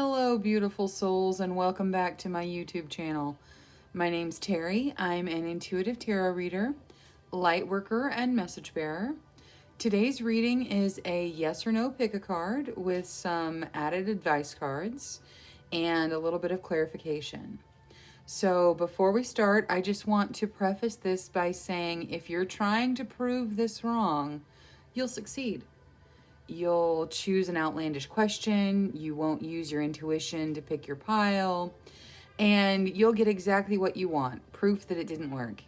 Hello, beautiful souls, and welcome back to my YouTube channel. My name's Terry. I'm an intuitive tarot reader, light worker, and message bearer. Today's reading is a yes or no pick a card with some added advice cards and a little bit of clarification. So before we start, I just want to preface this by saying if you're trying to prove this wrong, you'll succeed. You'll choose an outlandish question, you won't use your intuition to pick your pile, and you'll get exactly what you want, proof that it didn't work.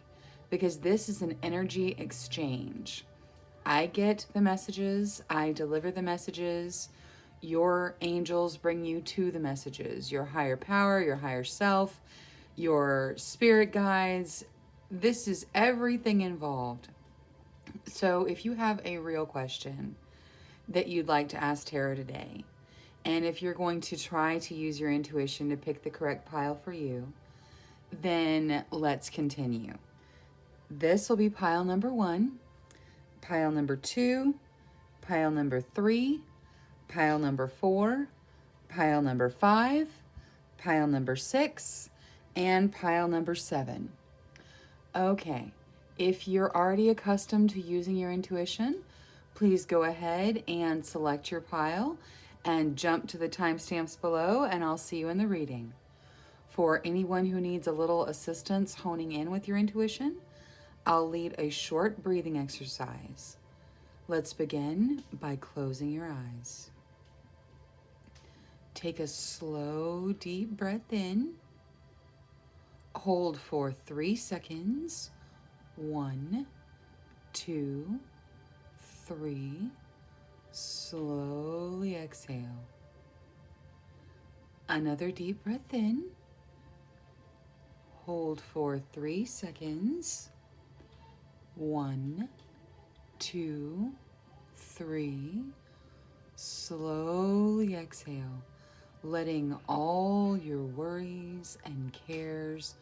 Because this is an energy exchange. I get the messages, I deliver the messages, your angels bring you to the messages, your higher power, your higher self, your spirit guides. This is everything involved. So if you have a real question that you'd like to ask tarot today, and if you're going to try to use your intuition to pick the correct pile for you, then let's continue. This will be pile number 1, pile number 2, pile number 3, pile number 4, pile number 5, pile number 6, and pile number 7. Okay, if you're already accustomed to using your intuition, please go ahead and select your pile and jump to the timestamps below, and I'll see you in the reading. For anyone who needs a little assistance honing in with your intuition, I'll lead a short breathing exercise. Let's begin by closing your eyes. Take a slow, deep breath in. Hold for 3 seconds. 1, 2, 3. Slowly exhale. Another deep breath in. Hold for 3 seconds. 1, 2, 3. Slowly exhale, letting all your worries and cares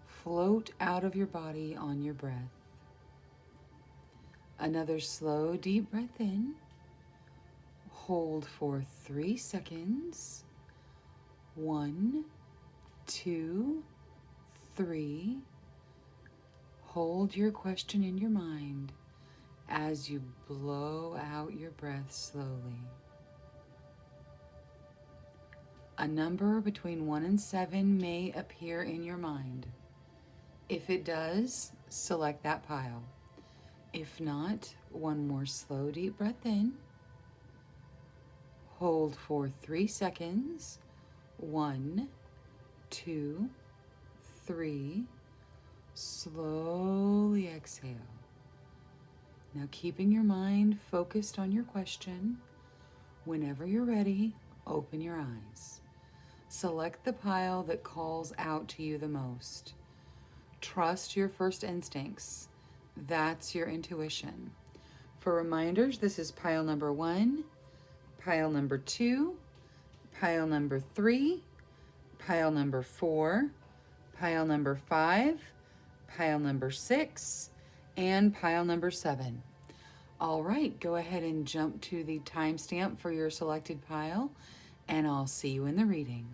float out of your body on your breath. Another slow, deep breath in. Hold for 3 seconds. 1, 2, 3. Hold your question in your mind as you blow out your breath slowly. A number between 1 and 7 may appear in your mind. If it does, select that pile. If not, one more slow, deep breath in. Hold for 3 seconds. 1, 2, 3. Slowly exhale. Now, keeping your mind focused on your question, whenever you're ready, open your eyes. Select the pile that calls out to you the most. Trust your first instincts. That's your intuition. For reminders, this is pile number 1, pile number 2, pile number 3, pile number 4, pile number 5, pile number 6, and pile number 7. All right, go ahead and jump to the timestamp for your selected pile, and I'll see you in the reading.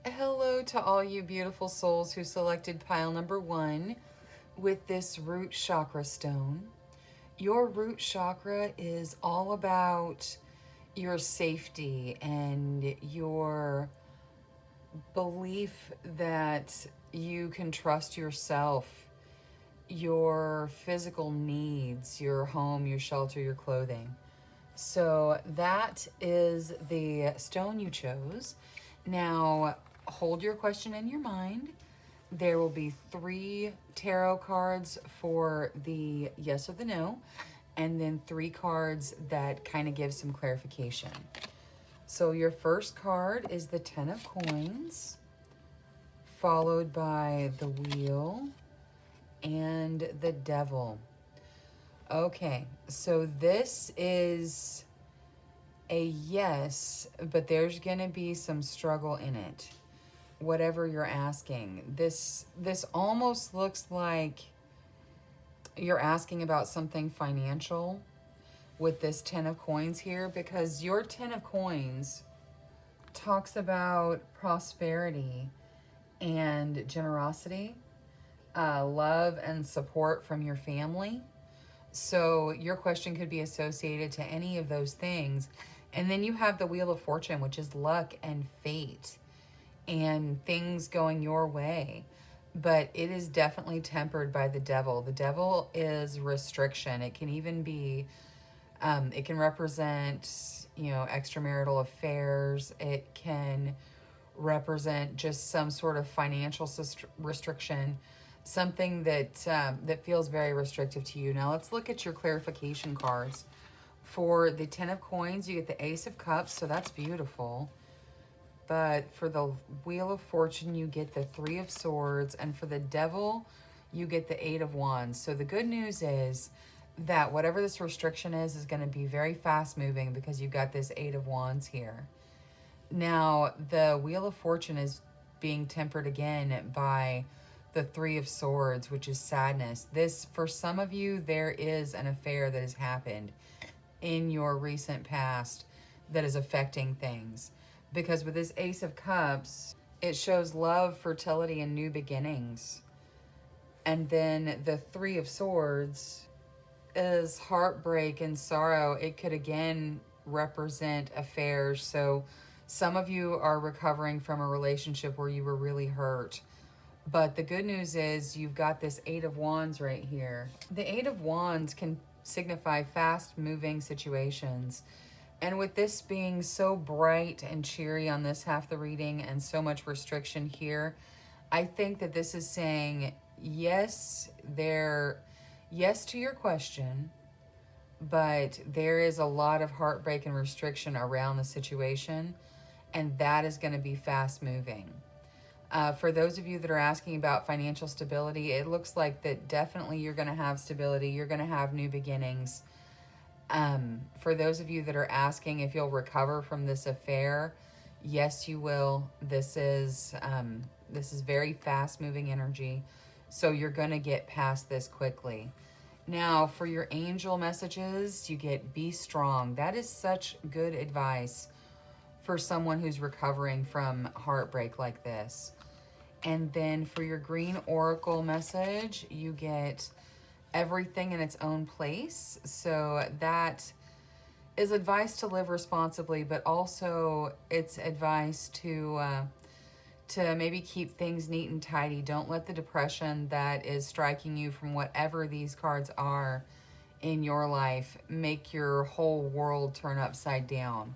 Hello to all you beautiful souls who selected pile number 1 with this root chakra stone. Your root chakra is all about your safety and your belief that you can trust yourself, your physical needs, your home, your shelter, your clothing. So that is the stone you chose. Now, hold your question in your mind. There will be 3 tarot cards for the yes or the no, and then 3 cards that kind of give some clarification. So your first card is the 10 of coins, followed by the wheel and the devil. Okay, so this is a yes, but there's gonna be some struggle in it. Whatever you're asking, this almost looks like you're asking about something financial with this 10 of coins here, because your 10 of coins talks about prosperity and generosity, love and support from your family. So your question could be associated to any of those things. And then you have the Wheel of Fortune, which is luck and fate and things going your way. But it is definitely tempered by the devil. The devil is restriction. It can even be, it can represent, extramarital affairs. It can represent just some sort of financial restriction, something that feels very restrictive to you. Now let's look at your clarification cards. For the 10 of coins, you get the Ace of Cups, so that's beautiful. But for the Wheel of Fortune, you get the 3 of Swords. And for the Devil, you get the 8 of Wands. So the good news is that whatever this restriction is going to be very fast moving because you've got this 8 of Wands here. Now, the Wheel of Fortune is being tempered again by the 3 of Swords, which is sadness. This, for some of you, there is an affair that has happened in your recent past that is affecting things. Because with this Ace of Cups, it shows love, fertility, and new beginnings. And then the 3 of Swords is heartbreak and sorrow. It could again represent affairs. So some of you are recovering from a relationship where you were really hurt. But the good news is you've got this 8 of Wands right here. The 8 of Wands can signify fast-moving situations. And with this being so bright and cheery on this half the reading and so much restriction here, I think that this is saying yes to your question, but there is a lot of heartbreak and restriction around the situation, and that is going to be fast moving. For those of you that are asking about financial stability, it looks like that definitely you're going to have stability. You're going to have new beginnings. For those of you that are asking if you'll recover from this affair, yes, you will. This is very fast moving energy. So you're going to get past this quickly. Now, for your angel messages, you get be strong. That is such good advice for someone who's recovering from heartbreak like this. And then for your green oracle message, you get everything in its own place. So that is advice to live responsibly, but also it's advice to maybe keep things neat and tidy. Don't let the depression that is striking you from whatever these cards are in your life make your whole world turn upside down.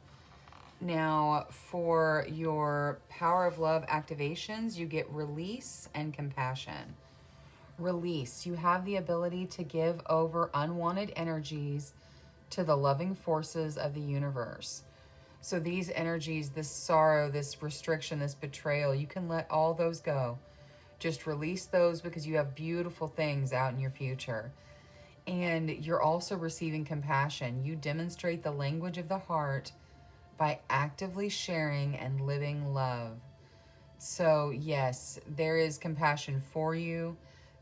Now, for your Power of Love activations, you get release and compassion. Release. You have the ability to give over unwanted energies to the loving forces of the universe. So these energies, this sorrow, this restriction, this betrayal, you can let all those go. Just release those because you have beautiful things out in your future. And you're also receiving compassion. You demonstrate the language of the heart by actively sharing and living love. So yes, there is compassion for you.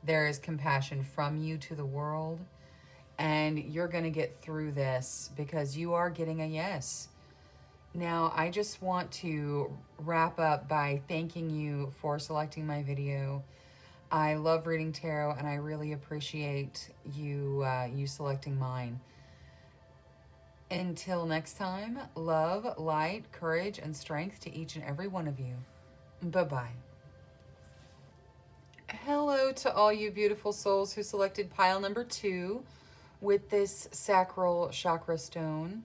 There is compassion from you to the world. And you're going to get through this because you are getting a yes. Now, I just want to wrap up by thanking you for selecting my video. I love reading tarot, and I really appreciate you selecting mine. Until next time, love, light, courage, and strength to each and every one of you. Bye-bye. Hello to all you beautiful souls who selected pile number 2 with this sacral chakra stone.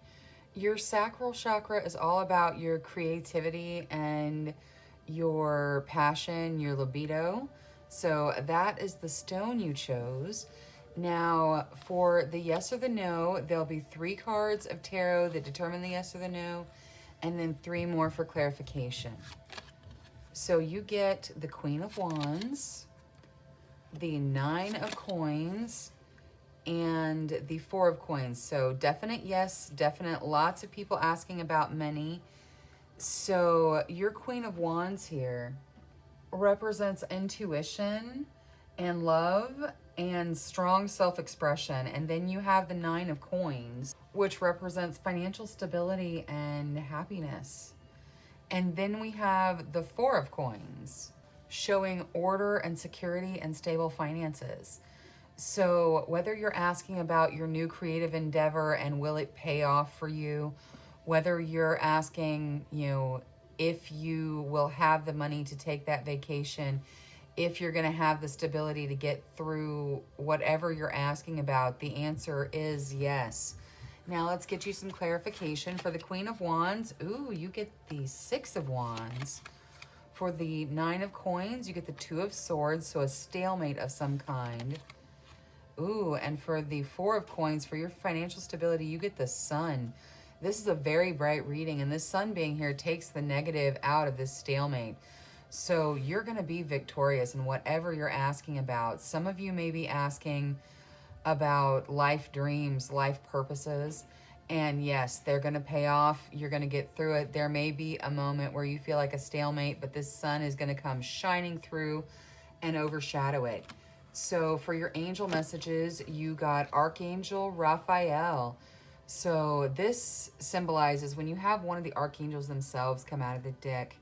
Your sacral chakra is all about your creativity and your passion, your libido. So that is the stone you chose. Now, for the yes or the no, there'll be 3 cards of tarot that determine the yes or the no, and then 3 more for clarification. So you get the Queen of Wands, the 9 of Coins, and the 4 of Coins. So definite yes, definite lots of people asking about money. So your Queen of Wands here represents intuition and love and strong self-expression. And then you have the 9 of Coins, which represents financial stability and happiness. And then we have the Four of Coins, showing order and security and stable finances. So whether you're asking about your new creative endeavor and will it pay off for you, whether you're asking, if you will have the money to take that vacation, if you're going to have the stability to get through whatever you're asking about, the answer is yes. Now let's get you some clarification. For the Queen of Wands, ooh, you get the Six of Wands. For the Nine of Coins, you get the Two of Swords, so a stalemate of some kind. Ooh, and for the Four of Coins, for your financial stability, you get the Sun. This is a very bright reading, and this Sun being here takes the negative out of this stalemate. So you're going to be victorious in whatever you're asking about. Some of you may be asking about life dreams, life purposes, and yes, they're going to pay off. You're going to get through it. There may be a moment where you feel like a stalemate, but this Sun is going to come shining through and overshadow it. So for your angel messages, you got Archangel Raphael. So this symbolizes when you have one of the archangels themselves come out of the deck,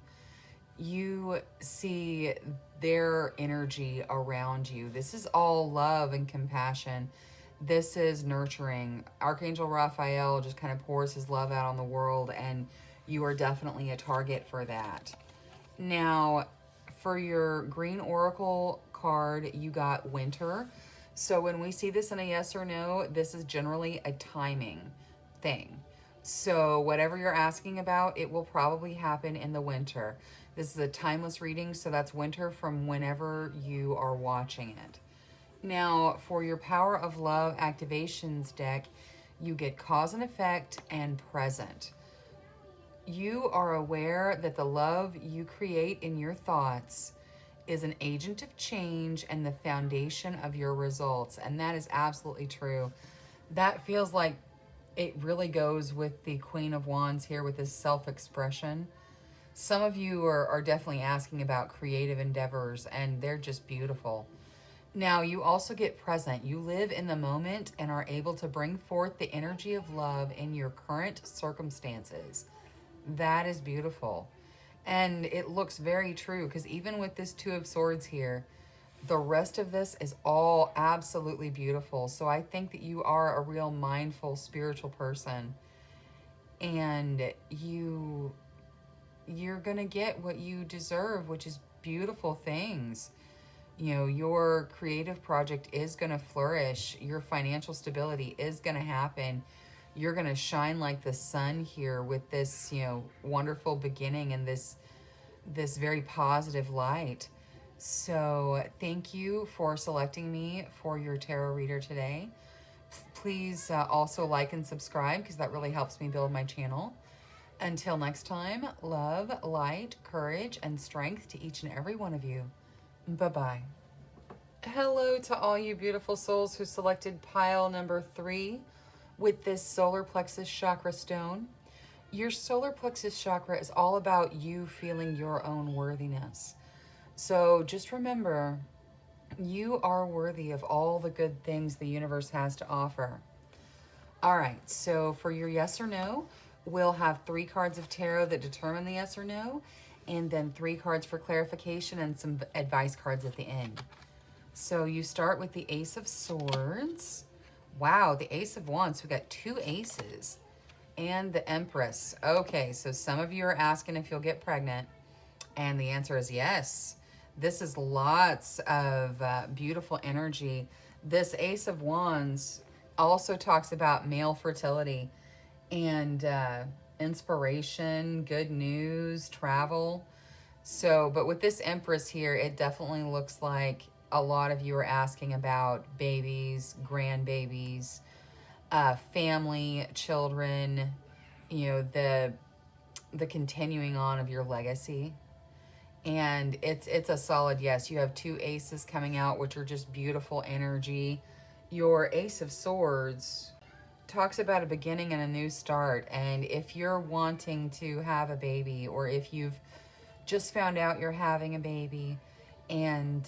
you see their energy around you. This is all love and compassion. This is nurturing. Archangel Raphael just kind of pours his love out on the world, and you are definitely a target for that. Now, for your green oracle card, you got Winter. So when we see this in a yes or no, this is generally a timing thing. So whatever you're asking about, it will probably happen in the winter. This is a timeless reading, so that's winter from whenever you are watching it. Now, for your Power of Love activations deck, you get Cause and Effect and Present. You are aware that the love you create in your thoughts is an agent of change and the foundation of your results. And that is absolutely true. That feels like it really goes with the Queen of Wands here with this self-expression. Some of you are definitely asking about creative endeavors, and they're just beautiful. Now, you also get present. You live in the moment and are able to bring forth the energy of love in your current circumstances. That is beautiful. And it looks very true, because even with this Two of Swords here, the rest of this is all absolutely beautiful. So I think that you are a real mindful, spiritual person. And you're going to get what you deserve, which is beautiful things. Your creative project is going to flourish. Your financial stability is going to happen. You're going to shine like the sun here with this, wonderful beginning and this very positive light. So thank you for selecting me for your tarot reader today. Please also like and subscribe, because that really helps me build my channel. Until next time, love, light, courage, and strength to each and every one of you. Bye-bye. Hello to all you beautiful souls who selected pile number 3 with this solar plexus chakra stone. Your solar plexus chakra is all about you feeling your own worthiness. So just remember, you are worthy of all the good things the universe has to offer. All right, so for your yes or no, we'll have 3 cards of tarot that determine the yes or no, and then 3 cards for clarification and some advice cards at the end. So you start with the Ace of Swords. Wow, the Ace of Wands. We got 2 aces. And the Empress. Okay, so some of you are asking if you'll get pregnant, and the answer is yes. This is lots of beautiful energy. This Ace of Wands also talks about male fertility and inspiration, good news, travel. So, but with this Empress here, it definitely looks like a lot of you are asking about babies, grandbabies, family, children, the continuing on of your legacy. And it's a solid yes. You have 2 aces coming out, which are just beautiful energy. Your Ace of Swords talks about a beginning and a new start. And if you're wanting to have a baby, or if you've just found out you're having a baby and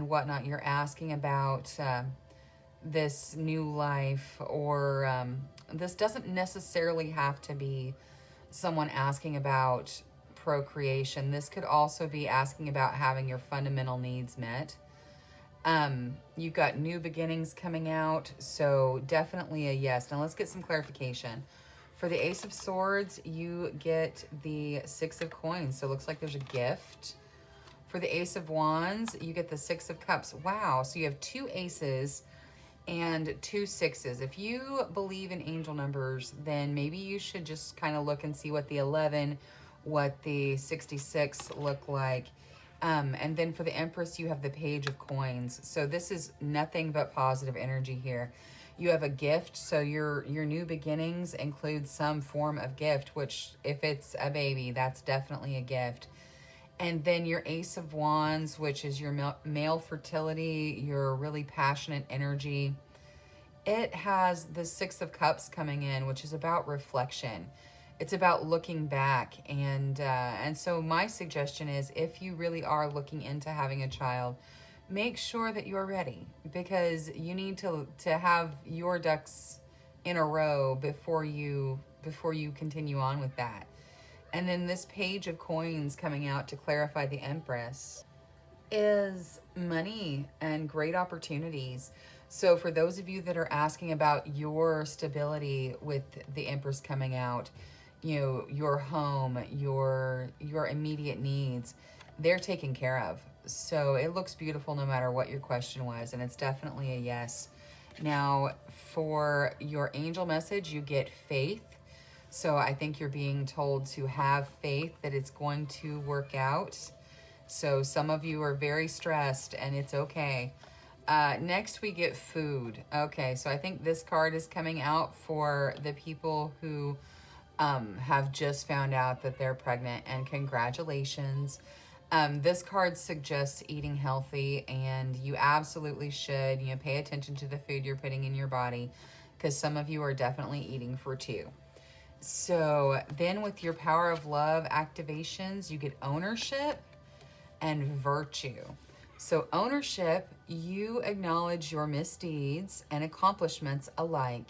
whatnot, you're asking about this new life, or this doesn't necessarily have to be someone asking about procreation. This could also be asking about having your fundamental needs met. You've got new beginnings coming out, so definitely a yes. Now let's get some clarification. For the Ace of Swords, you get the Six of Coins, so it looks like there's a gift. For the Ace of Wands, you get the Six of Cups. Wow, so you have 2 aces and 2 sixes. If you believe in angel numbers, then maybe you should just kind of look and see what the 11, what the 66 look like. And then for the Empress, you have the Page of Coins. So this is nothing but positive energy here. You have a gift, so your new beginnings include some form of gift, which if it's a baby, that's definitely a gift. And then your Ace of Wands, which is your male fertility, your really passionate energy. It has the Six of Cups coming in, which is about reflection. It's about looking back. And so my suggestion is, if you really are looking into having a child, make sure that you're ready, because you need to have your ducks in a row before you continue on with that. And then this Page of Coins coming out to clarify the Empress is money and great opportunities. So for those of you that are asking about your stability with the Empress coming out, you know, your home, your immediate needs, they're taken care of. So it looks beautiful no matter what your question was, and it's definitely a yes. Now, for your angel message, you get faith. So I think you're being told to have faith that it's going to work out. So some of you are very stressed, and it's okay. Next, we get food. Okay, so I think this card is coming out for the people who have just found out that they're pregnant, and congratulations. This card suggests eating healthy, and you absolutely should, pay attention to the food you're putting in your body, because some of you are definitely eating for 2. So then with your Power of Love activations, you get ownership and virtue. So ownership, you acknowledge your misdeeds and accomplishments alike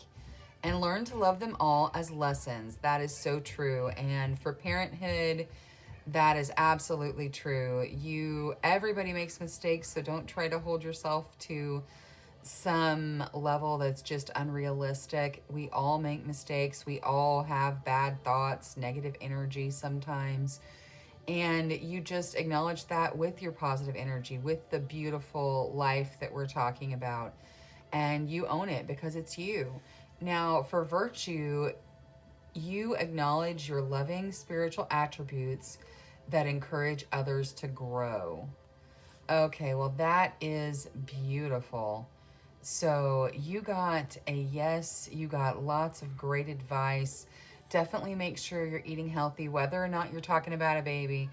and learn to love them all as lessons. That is so true. And for parenthood, that is absolutely true. Everybody makes mistakes, so don't try to hold yourself to some level that's just unrealistic. We all make mistakes. We all have bad thoughts, negative energy sometimes. And you just acknowledge that with your positive energy, with the beautiful life that we're talking about. And you own it because it's you. Now, for virtue, you acknowledge your loving spiritual attributes that encourage others to grow. Okay, well, that is beautiful. So you got a yes, you got lots of great advice. Definitely make sure you're eating healthy, whether or not you're talking about a baby.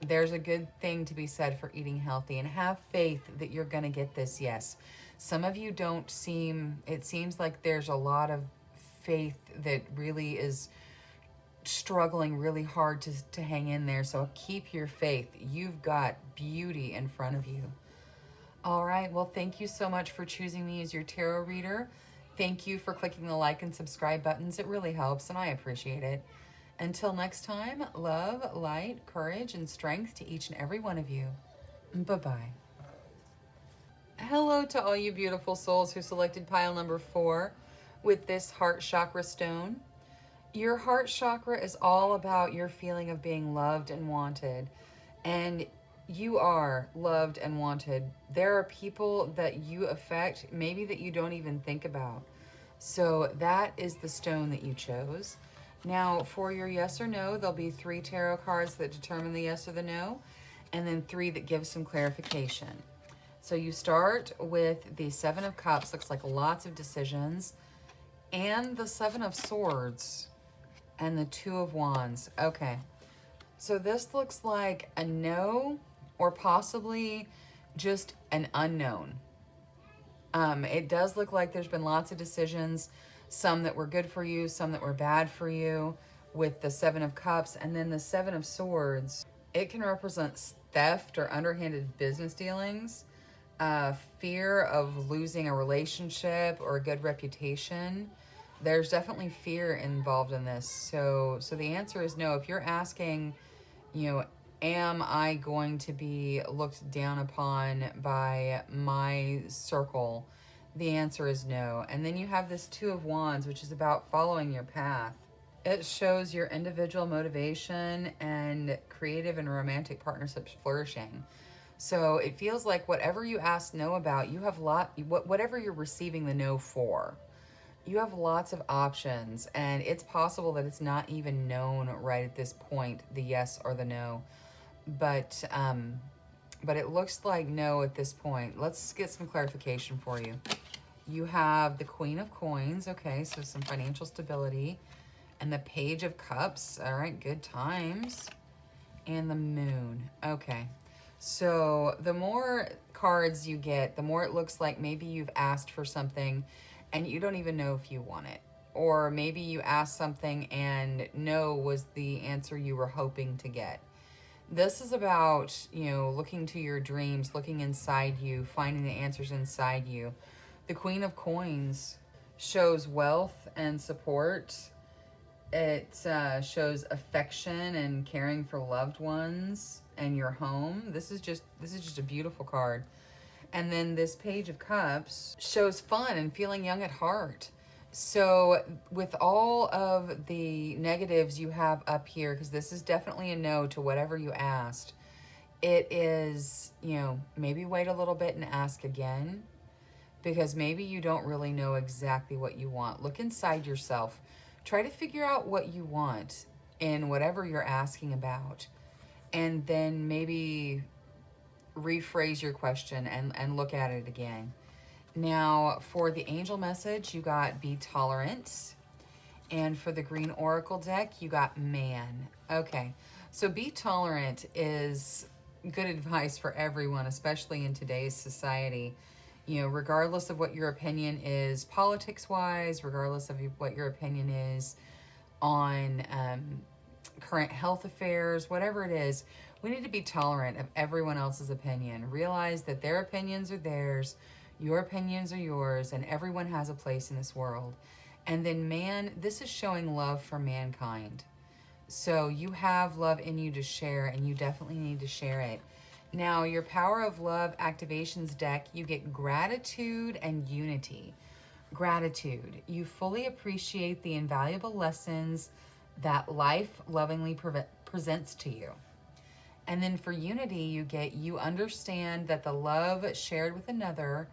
There's a good thing to be said for eating healthy, and have faith that you're going to get this yes. Some of you it seems like there's a lot of faith that really is struggling really hard to hang in there. So keep your faith. You've got beauty in front of you. All right, well, thank you so much for choosing me as your tarot reader. Thank you for clicking the like and subscribe buttons. It really helps, and I appreciate it. Until next time, love, light, courage, and strength to each and every one of you. Bye-bye. Hello to all you beautiful souls who selected pile number 4 with this heart chakra stone. Your heart chakra is all about your feeling of being loved and wanted. And you are loved and wanted. There are people that you affect, maybe that you don't even think about. So that is the stone that you chose. Now, for your yes or no, there'll be 3 tarot cards that determine the yes or the no, and then 3 that give some clarification. So you start with the 7 of Cups, looks like lots of decisions, and the 7 of Swords, and the 2 of Wands. Okay, so this looks like a no, or possibly just an unknown. It does look like there's been lots of decisions, some that were good for you, some that were bad for you, with the 7 of Cups. And then the 7 of Swords, it can represent theft or underhanded business dealings, fear of losing a relationship or a good reputation. There's definitely fear involved in this. So the answer is no. If you're asking You know, am I going to be looked down upon by my circle? The answer is no. And then you have this Two of Wands, which is about following your path. It shows your individual motivation and creative and romantic partnerships flourishing. So it feels like whatever you ask no about, you have whatever you're receiving the no for, you have lots of options, and it's possible that it's not even known right at this point, the yes or the no. But it looks like no at this point. Let's get some clarification for you. You have the Queen of Coins, okay, so some financial stability, and the Page of Cups, all right, good times, and the Moon, okay. So the more cards you get, the more it looks like maybe you've asked for something and you don't even know if you want it. Or maybe you asked something and no was the answer you were hoping to get. This is about, looking to your dreams, looking inside you, finding the answers inside you. The Queen of Coins shows wealth and support. It shows affection and caring for loved ones and your home. This is just a beautiful card. And then this Page of Cups shows fun and feeling young at heart. So with all of the negatives you have up here, because this is definitely a no to whatever you asked, it is, maybe wait a little bit and ask again, because maybe you don't really know exactly what you want. Look inside yourself. Try to figure out what you want in whatever you're asking about, and then maybe rephrase your question and look at it again. Now, for the angel message, you got be tolerant. And for the green oracle deck, you got man. Okay, so be tolerant is good advice for everyone, especially in today's society. Regardless of what your opinion is politics-wise, regardless of what your opinion is on current health affairs, whatever it is, we need to be tolerant of everyone else's opinion. Realize that their opinions are theirs, your opinions are yours, and everyone has a place in this world. And then man, this is showing love for mankind. So you have love in you to share, and you definitely need to share it. Now, your Power of Love activations deck, you get gratitude and unity. Gratitude. You fully appreciate the invaluable lessons that life lovingly presents to you. And then for unity, you get you understand that the love shared with another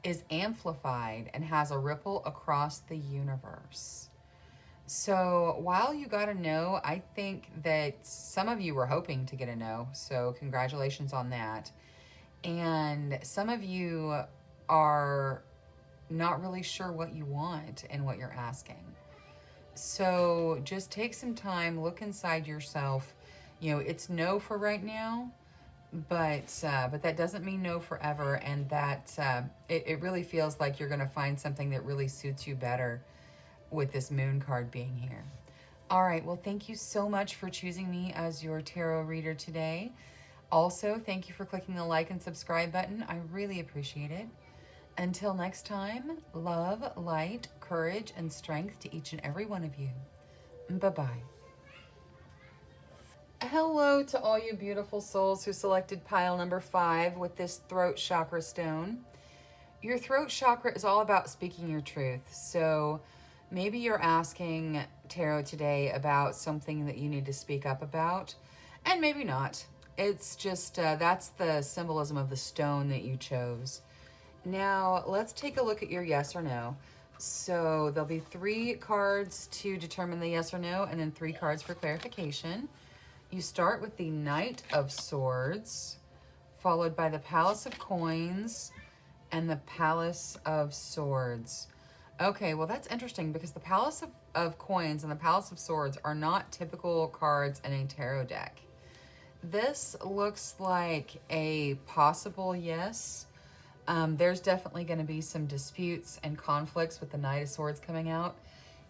is amplified and has a ripple across the universe. So while you got a no, I think that some of you were hoping to get a no, so congratulations on that. And some of you are not really sure what you want and what you're asking. So just take some time, look inside yourself. It's no for right now, but that doesn't mean no forever, and that it really feels like you're going to find something that really suits you better with this moon card being here. All right, well, thank you so much for choosing me as your tarot reader today. Also, thank you for clicking the like and subscribe button. I really appreciate it. Until next time, love, light, courage, and strength to each and every one of you. Bye-bye. Hello to all you beautiful souls who selected pile number 5 with this throat chakra stone. Your throat chakra is all about speaking your truth. So maybe you're asking tarot today about something that you need to speak up about, and maybe not. It's just, that's the symbolism of the stone that you chose. Now, let's take a look at your yes or no. So there'll be 3 cards to determine the yes or no, and then 3 cards for clarification. You start with the Knight of Swords, followed by the Palace of Coins, and the Palace of Swords. Okay, well, that's interesting because the Palace of Coins and the Palace of Swords are not typical cards in a tarot deck. This looks like a possible yes. There's definitely going to be some disputes and conflicts with the Knight of Swords coming out,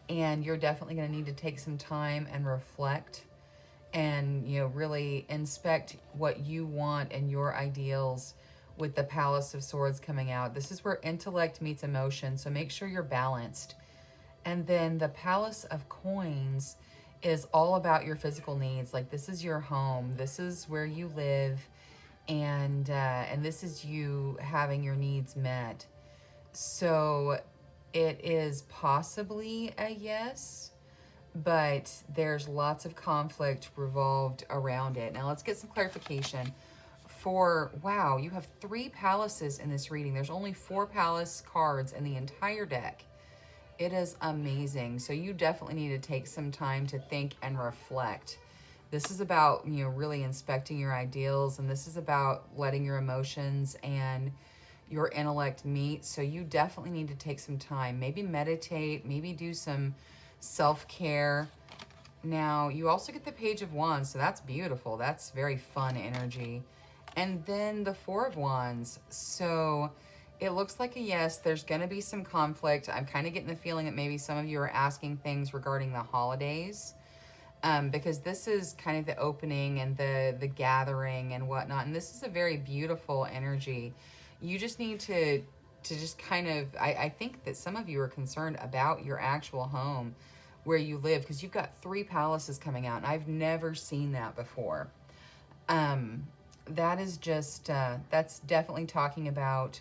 and you're definitely going to need to take some time and reflect and, really inspect what you want and your ideals with the Palace of Swords coming out. This is where intellect meets emotion, so make sure you're balanced. And then the Palace of Coins is all about your physical needs. Like, this is your home. This is where you live, and this is you having your needs met. So it is possibly a yes, but there's lots of conflict revolved around it. Now let's get some clarification. Wow, you have 3 palaces in this reading. There's only 4 palace cards in the entire deck. It is amazing. So you definitely need to take some time to think and reflect. This is about, really inspecting your ideals, and this is about letting your emotions and your intellect meet. So you definitely need to take some time. Maybe meditate, maybe do some self-care. Now, you also get the Page of Wands, so that's beautiful. That's very fun energy. And then the 4 of Wands. So it looks like a yes. There's going to be some conflict. I'm kind of getting the feeling that maybe some of you are asking things regarding the holidays, because this is kind of the opening and the gathering and whatnot. And this is a very beautiful energy. You just need to just kind of, I think that some of you are concerned about your actual home where you live, because you've got 3 palaces coming out, and I've never seen that before. That is just, that's definitely talking about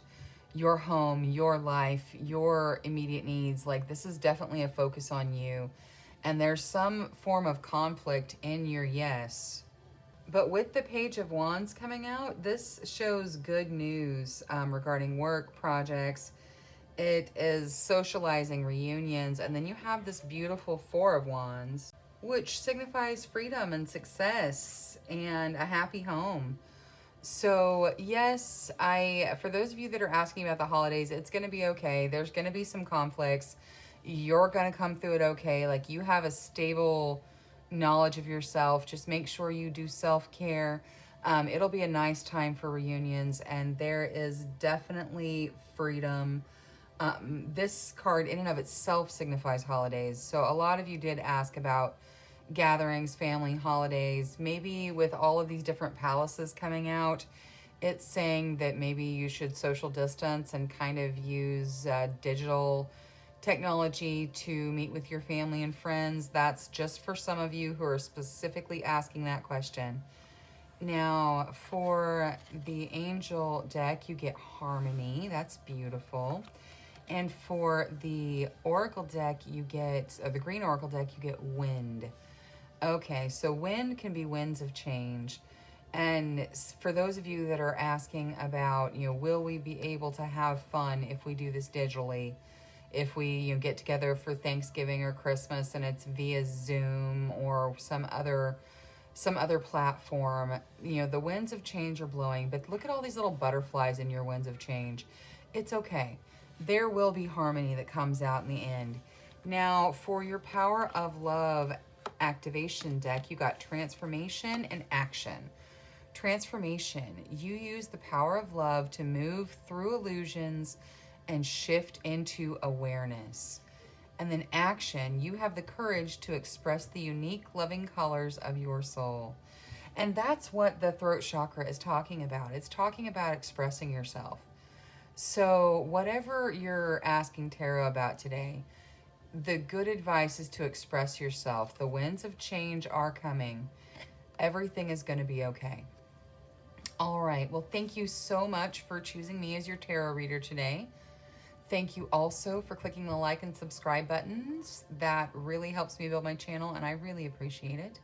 your home, your life, your immediate needs. Like, this is definitely a focus on you. And there's some form of conflict in your yes. But with the Page of Wands coming out, this shows good news regarding work, projects. It is socializing, reunions. And then you have this beautiful 4 of Wands, which signifies freedom and success and a happy home. So yes, for those of you that are asking about the holidays, it's going to be okay. There's going to be some conflicts. You're going to come through it okay. Like, you have a stable knowledge of yourself. Just make sure you do self-care. It'll be a nice time for reunions, and there is definitely freedom. This card in and of itself signifies holidays. So a lot of you did ask about gatherings, family, holidays. Maybe with all of these different palaces coming out, it's saying that maybe you should social distance and kind of use digital technology to meet with your family and friends. That's just for some of you who are specifically asking that question. Now, for the Angel deck, you get Harmony. That's beautiful. And for the Oracle deck, you get, the Green Oracle deck, you get Wind. Okay, so wind can be winds of change. And for those of you that are asking about, will we be able to have fun if we do this digitally? If we, get together for Thanksgiving or Christmas and it's via Zoom or some other platform, the winds of change are blowing. But look at all these little butterflies in your winds of change. It's okay. There will be harmony that comes out in the end. Now, for your Power of Love activation deck, you got Transformation and Action. Transformation, you use the power of love to move through illusions and shift into awareness. And then Action, you have the courage to express the unique loving colors of your soul. And that's what the throat chakra is talking about. It's talking about expressing yourself. So whatever you're asking tarot about today, the good advice is to express yourself. The winds of change are coming. Everything is going to be okay. All right. Well, thank you so much for choosing me as your tarot reader today. Thank you also for clicking the like and subscribe buttons. That really helps me build my channel, and I really appreciate it.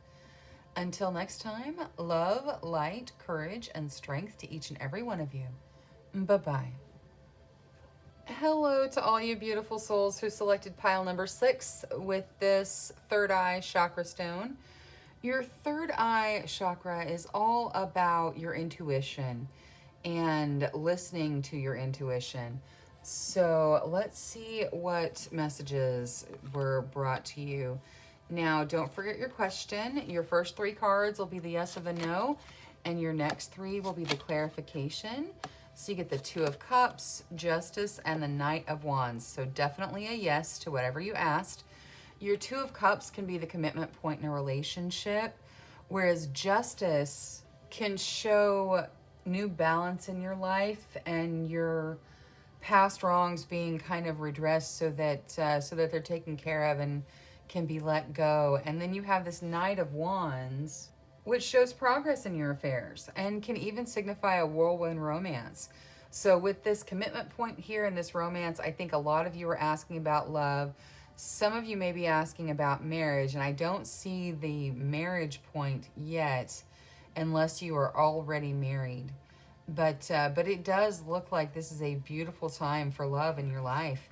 Until next time, love, light, courage, and strength to each and every one of you. Bye-bye. Hello to all you beautiful souls who selected pile number 6 with this third eye chakra stone. Your third eye chakra is all about your intuition and listening to your intuition. So let's see what messages were brought to you. Now, don't forget your question. Your first 3 cards will be the yes or the no, and your next 3 will be the clarification. So you get the 2 of Cups, Justice, and the Knight of Wands. So definitely a yes to whatever you asked. Your 2 of Cups can be the commitment point in a relationship, whereas Justice can show new balance in your life and your past wrongs being kind of redressed so that they're taken care of, and can be let go. And then you have this Knight of Wands, which shows progress in your affairs and can even signify a whirlwind romance. So with this commitment point here in this romance, I think a lot of you are asking about love. Some of you may be asking about marriage, and I don't see the marriage point yet unless you are already married. But it does look like this is a beautiful time for love in your life.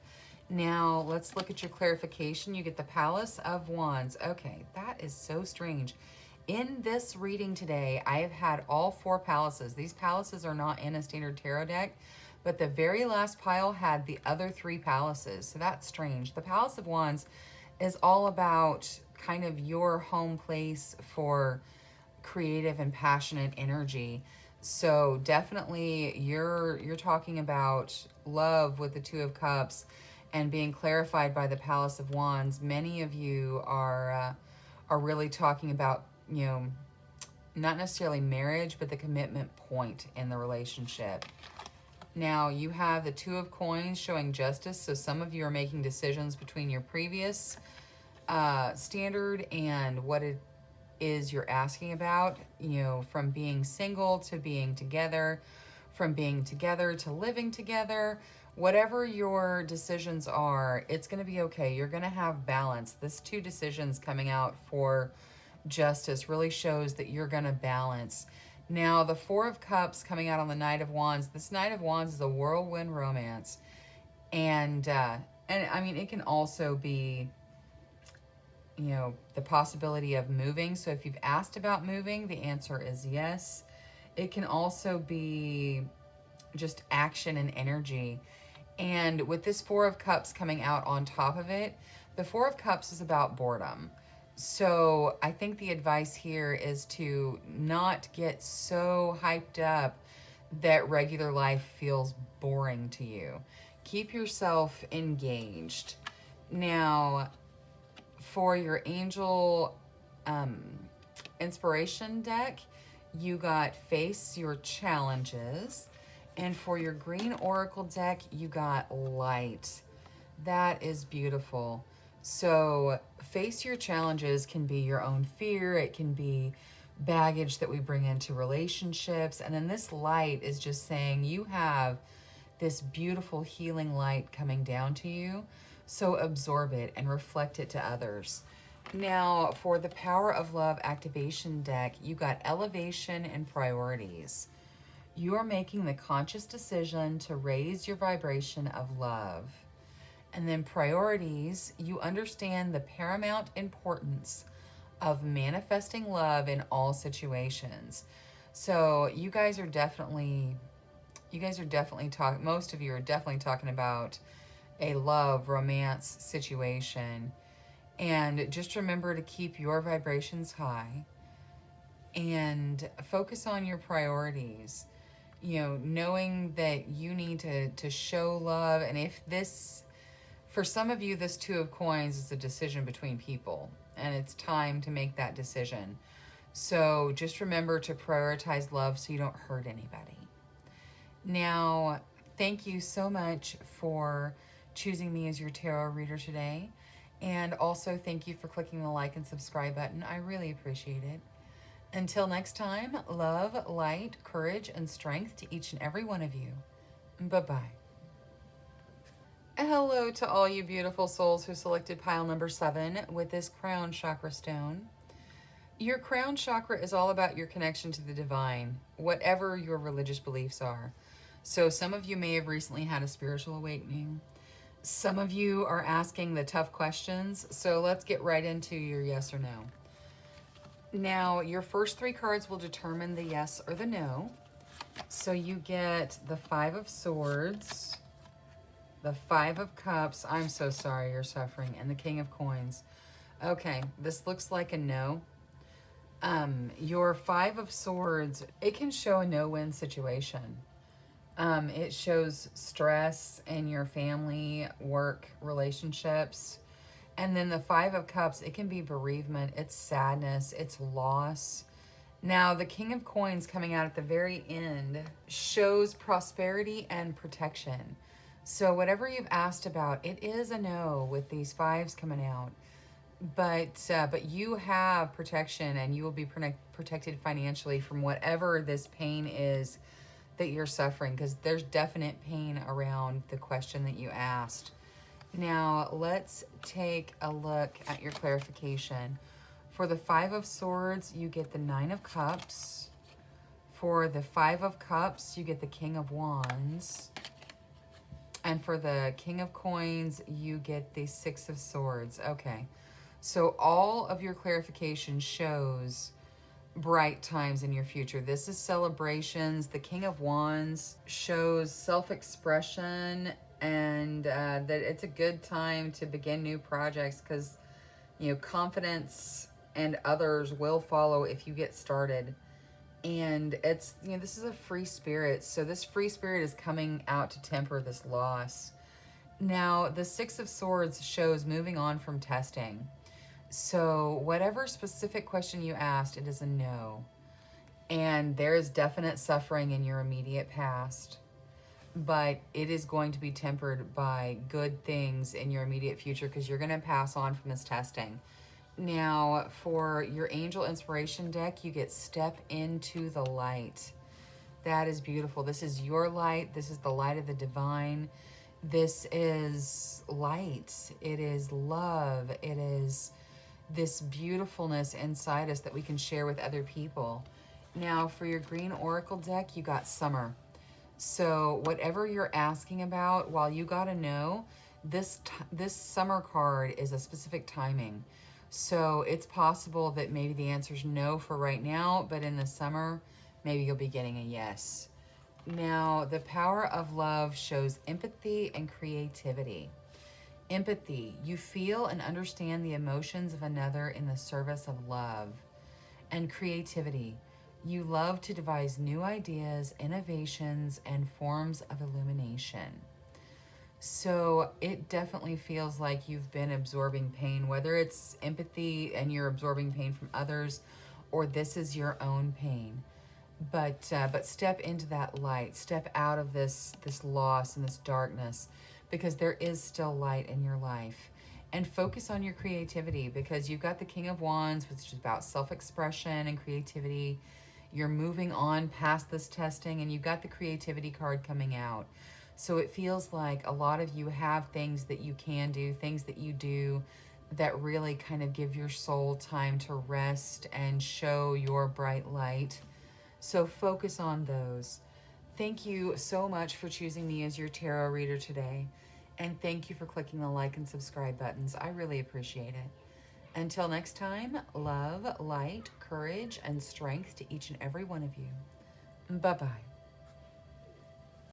Now, let's look at your clarification. You get the Palace of Wands. Okay, that is so strange. In this reading today, I have had all 4 palaces. These palaces are not in a standard tarot deck, but the very last pile had the other 3 palaces. So that's strange. The Palace of Wands is all about kind of your home place for creative and passionate energy. So definitely you're talking about love with the 2 of Cups and being clarified by the Palace of Wands. Many of you are really talking about, you know, not necessarily marriage, but the commitment point in the relationship. Now you have the 2 of Coins showing justice. So some of you are making decisions between your previous standard and what it is you're asking about, you know, from being single to being together, from being together to living together. Whatever your decisions are, it's going to be okay. You're going to have balance. This 2 decisions coming out for justice really shows that you're going to balance. Now, the 4 of Cups coming out on the Knight of Wands. This Knight of Wands is a whirlwind romance. And I mean, it can also be, you know, the possibility of moving. So if you've asked about moving, the answer is yes. It can also be just action and energy. And with this 4 of Cups coming out on top of it, the 4 of Cups is about boredom. So I think the advice here is to not get so hyped up that regular life feels boring to you. Keep yourself engaged. Now, for your angel inspiration deck, you got Face Your Challenges. And for your green oracle deck, you got Light. That is beautiful. So face your challenges can be your own fear. It can be baggage that we bring into relationships. And then this light is just saying you have this beautiful healing light coming down to you. So absorb it and reflect it to others. Now, for the Power of Love activation deck, you got Elevation and Priorities. You are making the conscious decision to raise your vibration of love. And then Priorities, you understand the paramount importance of manifesting love in all situations. So you guys are definitely talking, most of you are definitely talking about a love, romance situation. And just remember to keep your vibrations high and focus on your priorities. You know, knowing that you need to show love. And if this, for some of you, this 2 of Coins is a decision between people, and it's time to make that decision. So just remember to prioritize love so you don't hurt anybody. Now, thank you so much for choosing me as your tarot reader today. And also thank you for clicking the like and subscribe button. I really appreciate it. Until next time, love, light, courage, and strength to each and every one of you. Bye-bye. Hello to all you beautiful souls who selected pile number 7 with this crown chakra stone. Your crown chakra is all about your connection to the divine, whatever your religious beliefs are. So some of you may have recently had a spiritual awakening. Some of you are asking the tough questions. So let's get right into your yes or no. Now, your first 3 cards will determine the yes or the no. So you get the 5 of Swords, the 5 of Cups. I'm so sorry you're suffering. And the King of Coins. Okay, this looks like a no. Your 5 of Swords, it can show a no-win situation. It shows stress in your family, work, relationships. And then the 5 of Cups, it can be bereavement, it's sadness, it's loss. Now, the King of Coins coming out at the very end shows prosperity and protection. So whatever you've asked about, it is a no with these 5s coming out. But you have protection, and you will be protected financially from whatever this pain is that you're suffering, because there's definite pain around the question that you asked. Now, let's take a look at your clarification. For the Five of Swords, you get the Nine of Cups. For the Five of Cups, you get the King of Wands. And for the King of Coins, you get the Six of Swords. Okay. So all of your clarification shows bright times in your future. This is celebrations. The King of Wands shows self-expression, and that it's a good time to begin new projects, because, you know, confidence and others will follow if you get started. And it's, you know, this is a free spirit. So this free spirit is coming out to temper this loss. Now, the Six of Swords shows moving on from testing. So whatever specific question you asked, it is a no. And there is definite suffering in your immediate past, but it is going to be tempered by good things in your immediate future, because you're going to pass on from this testing. Now, for your angel inspiration deck, you get Step Into the Light. That is beautiful. This is your light. This is the light of the divine. This is light. It is love. It is this beautifulness inside us that we can share with other people. Now, for your green oracle deck, you got Summer. So whatever you're asking about, while you got to know, this Summer card is a specific timing. So it's possible that maybe the answer's no for right now, but in the summer, maybe you'll be getting a yes. Now, the Power of Love shows empathy and creativity. Empathy, you feel and understand the emotions of another in the service of love. And creativity, you love to devise new ideas, innovations, and forms of illumination. So it definitely feels like you've been absorbing pain, whether it's empathy and you're absorbing pain from others, or this is your own pain. But step into that light, step out of this loss and this darkness, because there is still light in your life. And focus on your creativity, because you've got the King of Wands, which is about self-expression and creativity. You're moving on past this testing, and you've got the creativity card coming out. So it feels like a lot of you have things that you can do, things that you do that really kind of give your soul time to rest and show your bright light. So focus on those. Thank you so much for choosing me as your tarot reader today. And thank you for clicking the like and subscribe buttons. I really appreciate it. Until next time, love, light, courage, and strength to each and every one of you. Bye-bye.